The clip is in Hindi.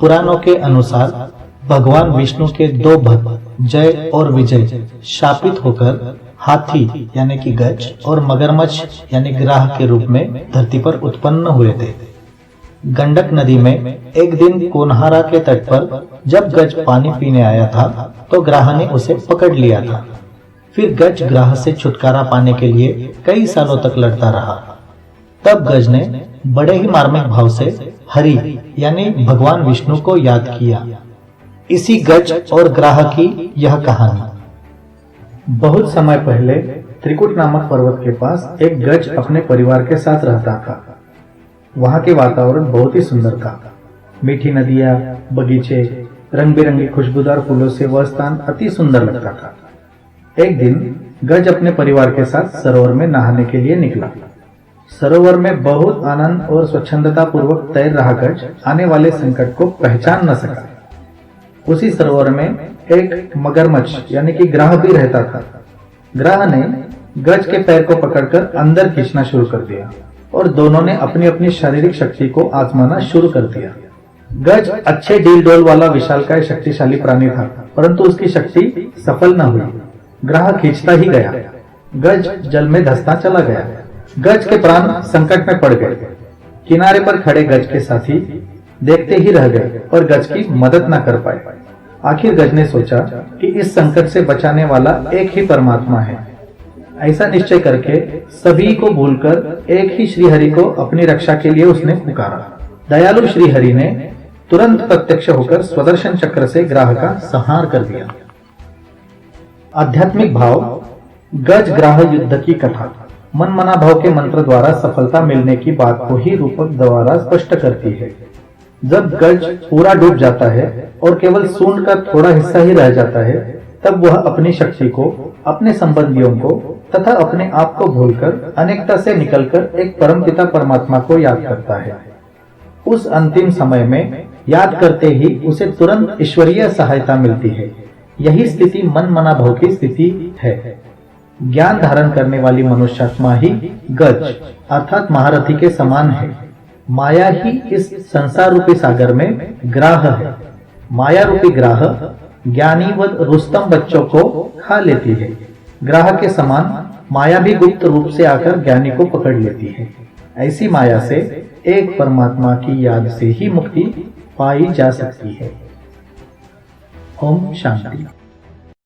पुराणों के अनुसार भगवान विष्णु के दो भक्त जय और विजय शापित होकर हाथी यानी कि गज और मगरमच्छ यानी ग्राह के रूप में धरती पर उत्पन्न हुए थे। गंडक नदी में एक दिन कोनहारा के तट पर जब गज पानी पीने आया था तो ग्राह ने उसे पकड़ लिया था। फिर गज ग्राह से छुटकारा पाने के लिए कई सालों तक लड़ता रहा। तब गज ने बड़े ही मार्मिक भाव से हरि यानी भगवान विष्णु को याद किया। इसी गज और ग्राह की यह कहानी। बहुत समय पहले त्रिकुट नामक पर्वत के पास एक गज अपने परिवार के साथ रहता था। वहां के वातावरण बहुत ही सुंदर था। मीठी नदियां, बगीचे, रंग बिरंगी खुशबूदार फूलों से वह स्थान अति सुंदर लगता था। एक दिन गज अपने परिवार के साथ सरोवर में नहाने के लिए निकला। सरोवर में बहुत आनंद और स्वच्छंदता पूर्वक तैर रहा गज आने वाले संकट को पहचान न सका। उसी सरोवर में एक मगरमच्छ यानी कि ग्राह भी रहता था। ग्राह ने गज के पैर को पकड़कर अंदर खींचना शुरू कर दिया और दोनों ने अपनी अपनी शारीरिक शक्ति को आजमाना शुरू कर दिया। गज अच्छे डील डोल वाला विशालकाय शक्तिशाली प्राणी था, परंतु उसकी शक्ति सफल न हुई। ग्राह खींचता ही गया। गज जल में धंसता चला गया। गज के प्राण संकट में पड़ गए। किनारे पर खड़े गज के साथी देखते ही रह गए और गज की मदद न कर पाए। आखिर गज ने सोचा कि इस संकट से बचाने वाला एक ही परमात्मा है। ऐसा निश्चय करके सभी को भूलकर एक ही श्रीहरि को अपनी रक्षा के लिए उसने पुकारा। दयालु श्रीहरि ने तुरंत प्रत्यक्ष होकर स्वदर्शन चक्र से ग्राह का संहार कर दिया। आध्यात्मिक भाव। गज ग्राह युद्ध की कथा मन मना भाव के मंत्र द्वारा सफलता मिलने की बात को ही रूपक द्वारा स्पष्ट करती है। जब गज पूरा डूब जाता है और केवल सूंड का थोड़ा हिस्सा ही रह जाता है, तब वह अपनी शक्ति को, अपने संबंधियों को तथा अपने आप को भूलकर अनेकता से निकलकर एक परमपिता परमात्मा को याद करता है। उस अंतिम समय में याद करते ही उसे तुरंत ईश्वरीय सहायता मिलती है। यही स्थिति मन मना भाव की स्थिति है। ज्ञान धारण करने वाली मनुष्यात्मा ही गज अर्थात महारथी के समान है। माया ही इस संसार रूपी सागर में ग्राह है। माया रूपी ग्राह ज्ञानी व रुस्तम बच्चों को खा लेती है। ग्राह के समान माया भी गुप्त रूप से आकर ज्ञानी को पकड़ लेती है। ऐसी माया से एक परमात्मा की याद से ही मुक्ति पाई जा सकती है। ओम शांति।